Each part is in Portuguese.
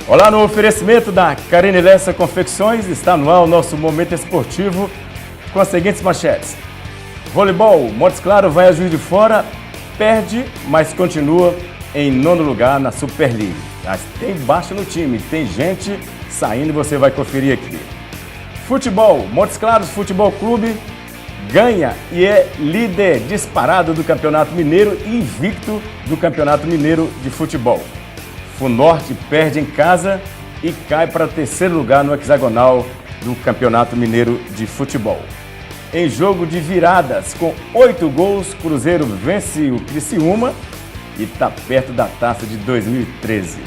Olá, no oferecimento da Carine Lessa Confecções, está no ar o nosso momento esportivo com as seguintes manchetes. Voleibol, Montes Claros vai a Juiz de Fora, perde, mas continua em 9º lugar na Super League. Mas tem baixa no time, tem gente saindo e você vai conferir aqui. Futebol, Montes Claros Futebol Clube ganha e é líder disparado do Campeonato Mineiro e invicto do Campeonato Mineiro de Futebol. Funorte perde em casa e cai para 3º lugar no hexagonal do Campeonato Mineiro de Futebol. Em jogo de viradas, com 8 gols, Cruzeiro vence o Criciúma e está perto da taça de 2013.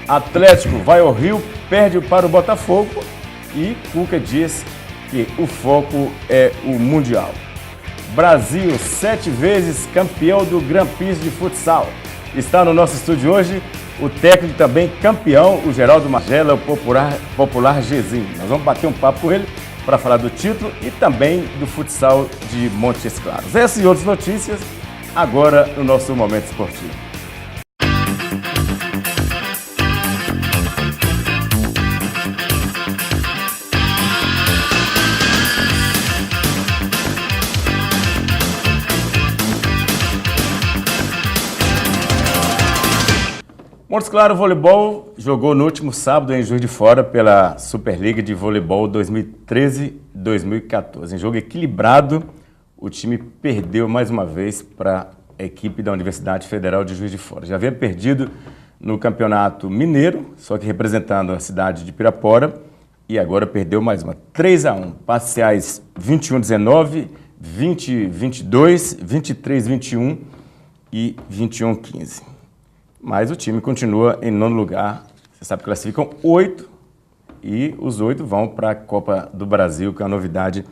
Atlético vai ao Rio, perde para o Botafogo e Cuca diz que o foco é o Mundial. Brasil, 7 vezes campeão do Grand Prix de futsal. Está no nosso estúdio hoje o técnico também campeão, o Geraldo Magela, o popular Gezinho. Nós vamos bater um papo com ele para falar do título e também do futsal de Montes Claros. Essas e outras notícias agora no nosso Momento Esportivo. Montes Claros Voleibol jogou no último sábado em Juiz de Fora pela Superliga de Voleibol 2013-2014. Em jogo equilibrado, o time perdeu mais uma vez para a equipe da Universidade Federal de Juiz de Fora. Já havia perdido no Campeonato Mineiro, só que representando a cidade de Pirapora, e agora perdeu mais uma. 3-1, parciais 21-19, 20-22, 23-21 e 21-15. Mas o time continua em 9º lugar. Você sabe que classificam 8 e os 8 vão para a Copa do Brasil, que é a novidade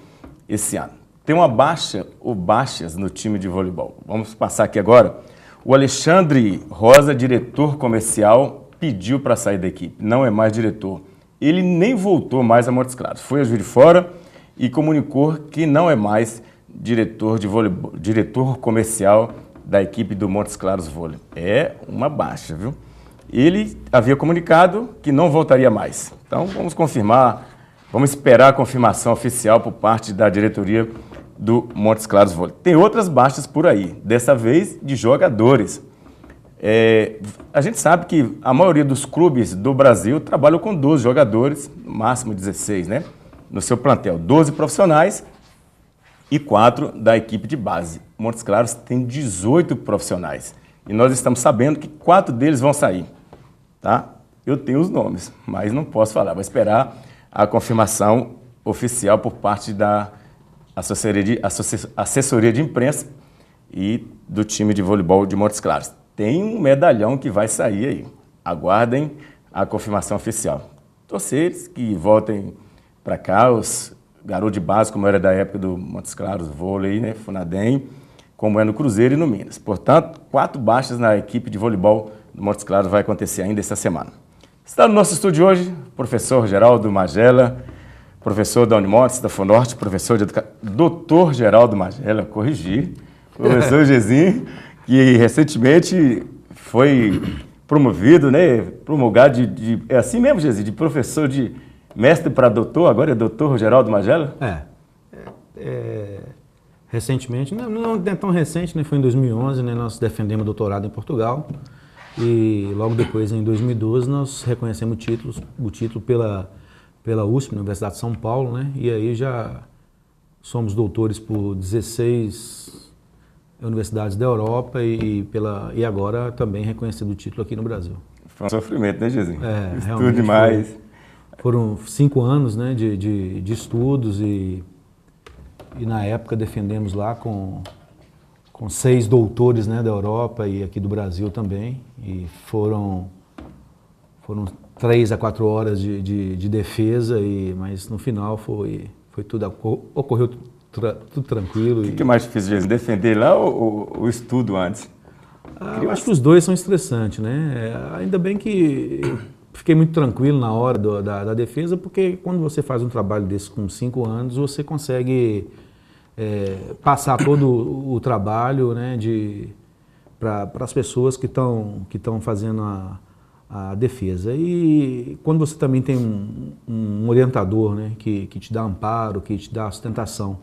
esse ano. Tem uma baixa ou baixas no time de voleibol. Vamos passar aqui agora. O Alexandre Rosa, diretor comercial, pediu para sair da equipe. Não é mais diretor. Ele nem voltou mais a Montes Claros. Foi a Juiz de Fora e comunicou que não é mais diretor de voleibol, diretor comercial da equipe do Montes Claros Vôlei. É uma baixa, viu? Ele havia comunicado que não voltaria mais. Então, vamos confirmar, vamos esperar a confirmação oficial por parte da diretoria do Montes Claros Vôlei. Tem outras baixas por aí, dessa vez de jogadores. A gente sabe que a maioria dos clubes do Brasil trabalham com 12 jogadores, no máximo 16, né? No seu plantel, 12 profissionais e 4 da equipe de base. Montes Claros tem 18 profissionais e nós estamos sabendo que 4 deles vão sair, tá? Eu tenho os nomes, mas não posso falar. Vou esperar a confirmação oficial por parte da assessoria de imprensa e do time de voleibol de Montes Claros. Tem um medalhão que vai sair aí. Aguardem a confirmação oficial. Torcer que voltem para cá os garoto de base, como era da época do Montes Claros Vôlei, né, Funadem, como é no Cruzeiro e no Minas. Portanto, 4 baixas na equipe de voleibol do Montes Claros vai acontecer ainda essa semana. Está no nosso estúdio hoje o professor Geraldo Magela, professor da Unimontes, da Funorte, professor de educação, doutor Geraldo Magela, corrigi, professor Gezinho, que recentemente foi promovido, né, promulgado é assim mesmo, Gezinho, de professor de mestre para doutor, agora é doutor Geraldo Magela? Recentemente, não é tão recente, né? Foi em 2011, né? Nós defendemos doutorado em Portugal e logo depois, em 2012, nós reconhecemos o título pela USP, Universidade de São Paulo, né? E aí já somos doutores por 16 universidades da Europa e agora também reconhecido o título aqui no Brasil. Foi um sofrimento, né, Gezinho? Estudo demais. Foram 5 anos, né, de estudos e na época defendemos lá com 6 doutores, né, da Europa e aqui do Brasil também. E foram 3 a 4 horas de defesa, mas no final foi tudo, ocorreu tudo tranquilo. O que é mais difícil, Gezinho? Defender lá ou o estudo antes? Eu acho que os dois são estressantes, né? Ainda bem que fiquei muito tranquilo na hora da defesa, porque quando você faz um trabalho desse com 5 anos, você consegue passar todo o trabalho, né, para as pessoas que estão fazendo a defesa. E quando você também tem um orientador, né, que te dá amparo, que te dá sustentação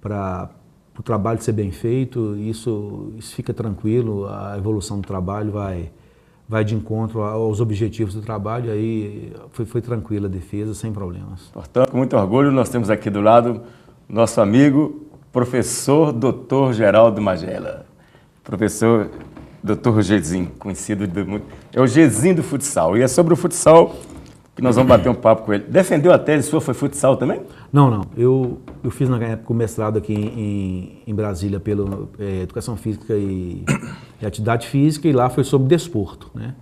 para o trabalho ser bem feito, isso fica tranquilo, a evolução do trabalho vai de encontro aos objetivos do trabalho, aí foi tranquila a defesa, sem problemas. Portanto, com muito orgulho, nós temos aqui do lado nosso amigo, professor Dr. Geraldo Magela. Professor Dr. Gezinho, conhecido de muito... É o Gezinho do futsal, e é sobre o futsal que nós vamos bater um papo com ele. Defendeu a tese sua, foi futsal também? Não. Eu fiz na época o mestrado aqui em Brasília pela Educação Física e Atividade Física, e lá foi sobre desporto, né?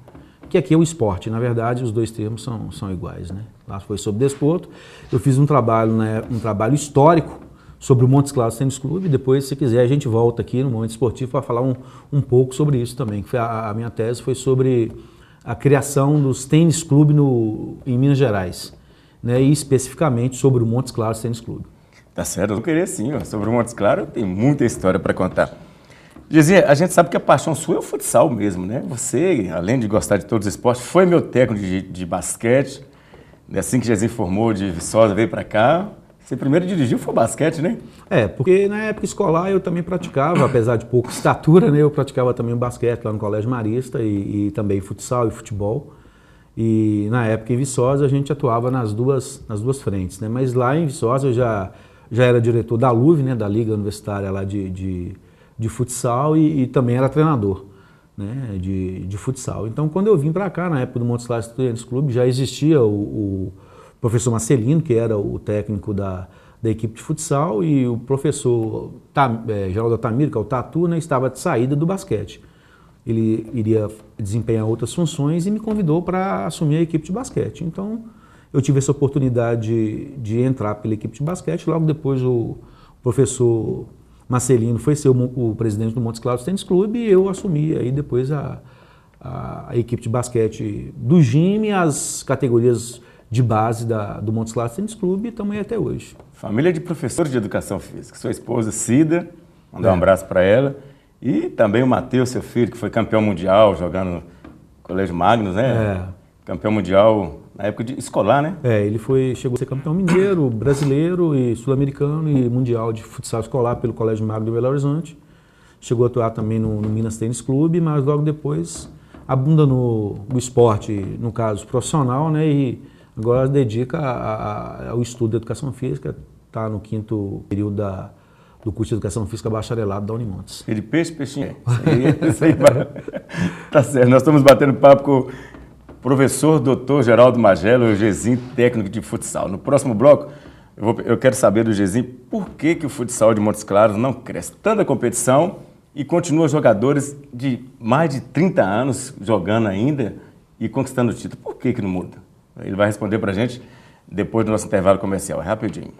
Que aqui é o esporte, na verdade os dois termos são iguais, né? Lá foi sobre desporto. Eu fiz um trabalho histórico sobre o Montes Claros Tênis Clube, e depois, se quiser, a gente volta aqui no Momento Esportivo para falar um pouco sobre isso também. Que foi a minha tese foi sobre a criação dos tênis clube em Minas Gerais, né, e especificamente sobre o Montes Claros Tênis Clube. Tá certo, eu queria sim, ó. Sobre o Montes Claros tem muita história para contar. Gezinho, a gente sabe que a paixão sua é o futsal mesmo, né? Você, além de gostar de todos os esportes, foi meu técnico de basquete. Assim que Gezinho formou de Viçosa, veio para cá. Você primeiro dirigiu foi basquete, né? Porque na época escolar eu também praticava, apesar de pouca estatura, né? Eu praticava também o basquete lá no Colégio Marista e também futsal e futebol. E na época em Viçosa a gente atuava nas duas frentes, né? Mas lá em Viçosa eu já era diretor da LUV, né? Da Liga Universitária lá de futsal e também era treinador, né? De futsal. Então quando eu vim para cá, na época do Montes Claros Tênis Clube, já existia o professor Marcelino, que era o técnico da equipe de futsal, e o professor Geraldo Altamiro, que é o Tatu, né, estava de saída do basquete. Ele iria desempenhar outras funções e me convidou para assumir a equipe de basquete. Então, eu tive essa oportunidade de entrar pela equipe de basquete. Logo depois, o professor Marcelino foi ser o presidente do Montes Claros Tênis Clube, e eu assumi aí depois a equipe de basquete do GIM e as categorias de base do Montes Claros Tênis Clube, e estamos aí até hoje. Família de professores de educação física. Sua esposa, Cida, mandar um abraço para ela. E também o Matheus, seu filho, que foi campeão mundial jogando no Colégio Magnus, né? Campeão mundial na época de escolar, né? Ele chegou a ser campeão mineiro, brasileiro e sul-americano e mundial de futsal escolar pelo Colégio Magnus de Belo Horizonte. Chegou a atuar também no Minas Tênis Clube, mas logo depois abunda no esporte, no caso profissional, né? E agora dedica ao estudo de educação física, está no 5º período do curso de educação física bacharelado da Unimontes. E de peixe, peixinho. Isso aí vai. Tá certo, nós estamos batendo papo com o professor Dr. Geraldo Magela, o Gezinho, técnico de futsal. No próximo bloco, eu quero saber do Gezinho por que o futsal de Montes Claros não cresce tanta competição e continua jogadores de mais de 30 anos jogando ainda e conquistando o título. Por que não muda? Ele vai responder para a gente depois do nosso intervalo comercial. É rapidinho.